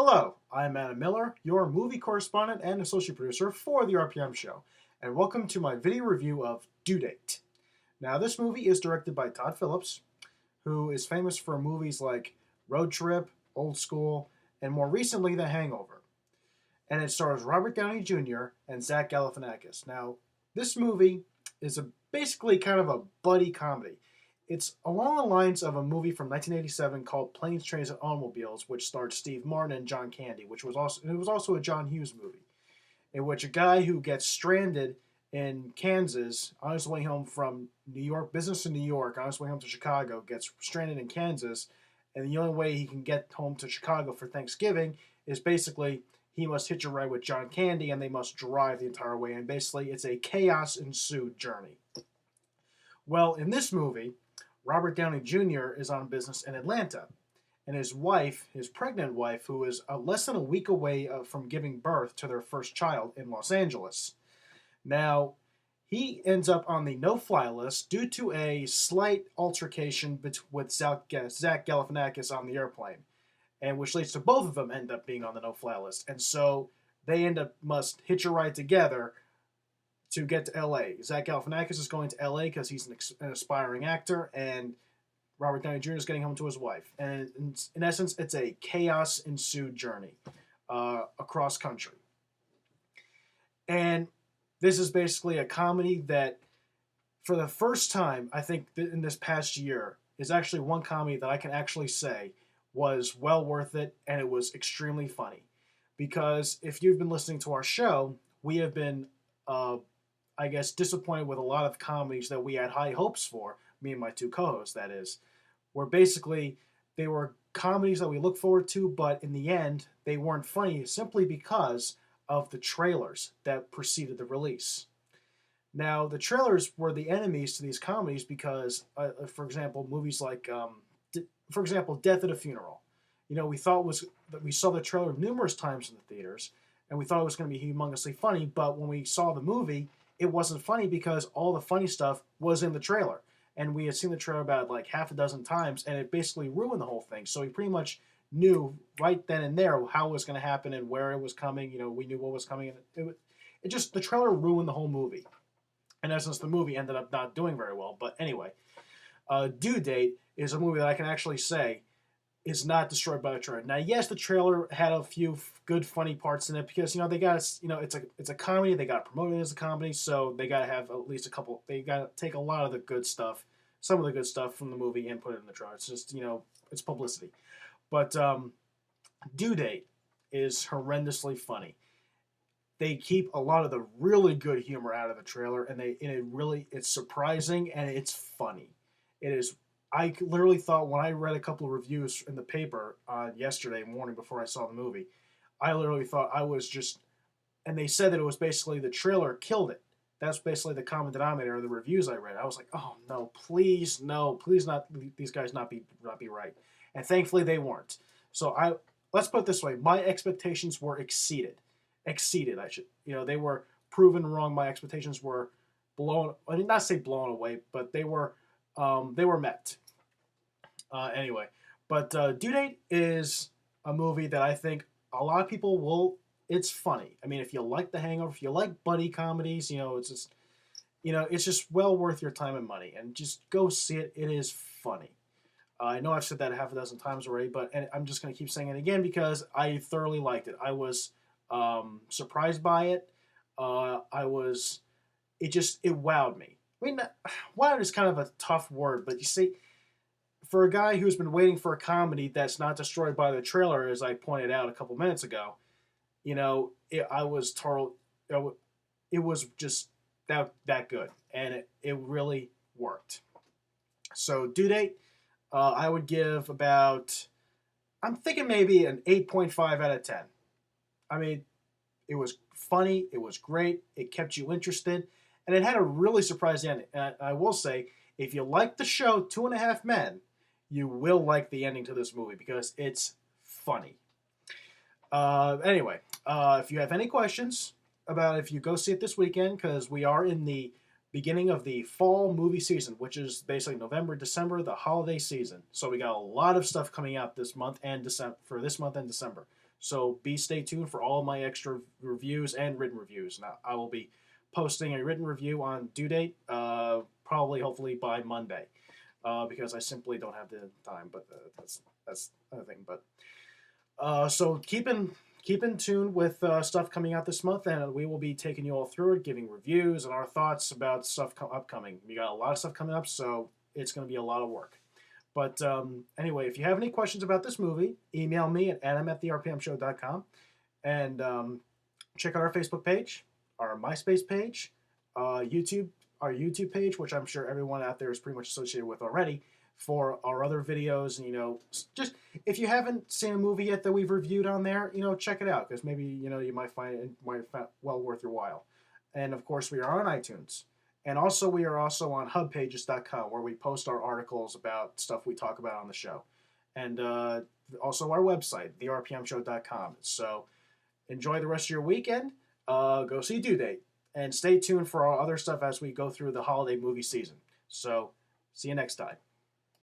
Hello, I'm Adam Miller, your movie correspondent and associate producer for the RPM Show, and welcome to my video review of Due Date. Now, this movie is directed by Todd Phillips, who is famous for movies like Road Trip, Old School, and more recently, The Hangover. And it stars Robert Downey Jr. and Zach Galifianakis. Now, this movie is basically kind of a buddy comedy. It's along the lines of a movie from 1987 called Planes, Trains, and Automobiles, which starred Steve Martin and John Candy, which was also a John Hughes movie, in which a guy who gets stranded in Kansas on his way home from New York, business in New York, on his way home to Chicago, gets stranded in Kansas, and the only way he can get home to Chicago for Thanksgiving is basically he must hitch a ride with John Candy, and they must drive the entire way, and basically it's a chaos-ensued journey. Well, in this movie, Robert Downey Jr. is on business in Atlanta, and his wife, his pregnant wife, who is less than a week away from giving birth to their first child in Los Angeles. Now, he ends up on the no-fly list due to a slight altercation with Zach Galifianakis on the airplane, and which leads to both of them end up being on the no-fly list. And so they must hitch a ride together to get to L.A. Zach Galifianakis is going to L.A. because he's an aspiring actor, and Robert Downey Jr. is getting home to his wife. And in essence, it's a chaos-ensued journey across country. And this is basically a comedy that, for the first time, I think in this past year, is actually one comedy that I can actually say was well worth it, and it was extremely funny. Because if you've been listening to our show, we have been I guess, disappointed with a lot of comedies that we had high hopes for, me and my two co-hosts, that is, where basically they were comedies that we looked forward to, but in the end, they weren't funny simply because of the trailers that preceded the release. Now, the trailers were the enemies to these comedies because, for example, movies like, for example, Death at a Funeral. You know, we saw the trailer numerous times in the theaters, and we thought it was going to be humongously funny, but when we saw the movie, it wasn't funny because all the funny stuff was in the trailer. And we had seen the trailer about like half a dozen times, and it basically ruined the whole thing. So we pretty much knew right then and there how it was going to happen and where it was coming. You know, we knew what was coming. The trailer ruined the whole movie. In essence, the movie ended up not doing very well. But anyway, Due Date is a movie that I can actually say is not destroyed by the trailer. Now, yes, the trailer had a few good, funny parts in it because they got it's a comedy. They got to promote it as a comedy, so they got to have at least a couple. They got to take a lot of the good stuff, some of the good stuff from the movie, and put it in the trailer. It's just it's publicity. But Due Date is horrendously funny. They keep a lot of the really good humor out of the trailer, and it's surprising and it's funny. It is. I literally thought when I read a couple of reviews in the paper yesterday morning before I saw the movie, I literally thought I was just, and they said that it was basically the trailer killed it. That's basically the common denominator of the reviews I read. I was like, oh no, please not these guys not be right. And thankfully they weren't. So let's put it this way, my expectations were exceeded. They were proven wrong. My expectations were I did not say blown away, but they were met. Anyway, but Due Date is a movie that I think a lot of people will. It's funny. I mean, if you like The Hangover, if you like buddy comedies, it's just well worth your time and money. And just go see it. It is funny. I know I've said that half a dozen times already, and I'm just going to keep saying it again because I thoroughly liked it. I was surprised by it. It wowed me. I mean, wowed is kind of a tough word, but you see, for a guy who's been waiting for a comedy that's not destroyed by the trailer, as I pointed out a couple minutes ago, it was just that good, and it really worked. So Due Date, I would give I'm thinking maybe an 8.5 out of 10. I mean, it was funny, it was great, it kept you interested, and it had a really surprising ending. And I will say, if you like the show Two and a Half Men, you will like the ending to this movie because it's funny. Anyway, if you have any questions about if you go see it this weekend, because we are in the beginning of the fall movie season, which is basically November, December, the holiday season. So we got a lot of stuff coming out this month and December. So stay tuned for all of my extra reviews and written reviews. Now, I will be posting a written review on due date, probably hopefully by Monday, because I simply don't have the time. But that's another thing. But so keep in tune with stuff coming out this month, and we will be taking you all through it, giving reviews and our thoughts about stuff upcoming. We got a lot of stuff coming up, so it's going to be a lot of work. But anyway, if you have any questions about this movie, email me at adam@therpmshow.com, and check out our Facebook page, our MySpace page, YouTube, our YouTube page, which I'm sure everyone out there is pretty much associated with already, for our other videos. And just if you haven't seen a movie yet that we've reviewed on there, check it out, because maybe you might find it well worth your while. And of course, we are on iTunes. And also, we are also on hubpages.com, where we post our articles about stuff we talk about on the show. And also our website, therpmshow.com. So enjoy the rest of your weekend. Go see Due Date. And stay tuned for our other stuff as we go through the holiday movie season. So see you next time.